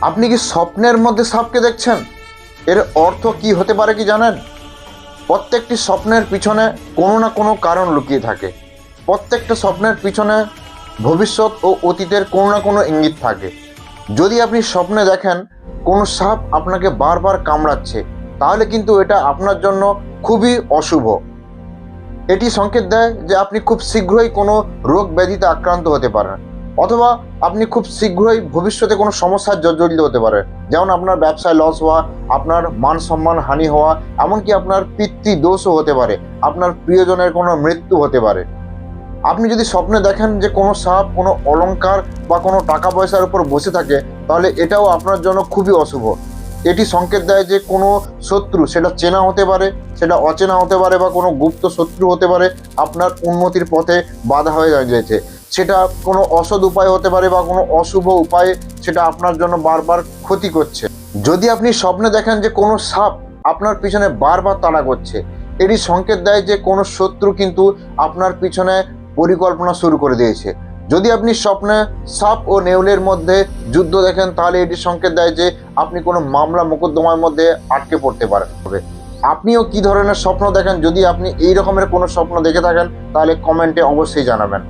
আপনি কি স্বপ্নের মধ্যে সাপকে দেখছেন? এর অর্থ কি হতে পারে কি জানেন? প্রত্যেকটি স্বপ্নের পিছনে কোনো না কোনো কারণ লুকিয়ে থাকে। প্রত্যেকটা স্বপ্নের পিছনে ভবিষ্যৎ ও অতীতের কোনো না কোনো ইঙ্গিত থাকে। যদি আপনি স্বপ্নে দেখেন কোনো সাপ আপনাকে বারবার কামড়াচ্ছে, তাহলে কিন্তু এটা আপনার জন্য খুবই অশুভ। এটি সংকেত দেয় যে আপনি খুব শীঘ্রই কোনো রোগ ব্যাধিতে আক্রান্ত হতে পারেন, অথবা আপনি খুব শীঘ্রই ভবিষ্যতে কোনো সমস্যার জর্জরিত হতে পারে। যেমন আপনার ব্যবসায় লস হওয়া, আপনার মান সম্মান হানি হওয়া, এমনকি আপনার পিতৃদোষও হতে পারে, আপনার প্রিয়জনের কোনো মৃত্যু হতে পারে। আপনি যদি স্বপ্নে দেখেন যে কোনো সাপ কোনো অলংকার বা কোনো টাকা পয়সার উপর বসে থাকে, তাহলে এটাও আপনার জন্য খুবই অশুভ। এটি সংকেত দেয় যে কোনো শত্রু, সেটা চেনা হতে পারে, সেটা অচেনা হতে পারে, বা কোনো গুপ্ত শত্রু হতে পারে, আপনার উন্নতির পথে বাধা হয়ে দাঁড়িয়েছে। সেটা কোনো অসৎ উপায় হতে পারে বা কোনো অশুভ উপায়ে সেটা আপনার জন্য বারবার ক্ষতি করছে। যদি আপনি স্বপ্নে দেখেন যে কোনো সাপ আপনার পিছনে বারবার তাড়া করছে, এটি সংকেত দেয় যে কোনো শত্রু কিন্তু আপনার পিছনে পরিকল্পনা শুরু করে দিয়েছে। যদি আপনি স্বপ্নে সাপ ও নেউলের মধ্যে যুদ্ধ দেখেন, তাহলে এটি সংকেত দেয় যে আপনি কোনো মামলা মোকদ্দমার মধ্যে আটকে পড়তে পারেন। আপনিও কি ধরনের স্বপ্ন দেখেন? যদি আপনি এই রকমের কোনো স্বপ্ন দেখে থাকেন, তাহলে কমেন্টে অবশ্যই জানাবেন।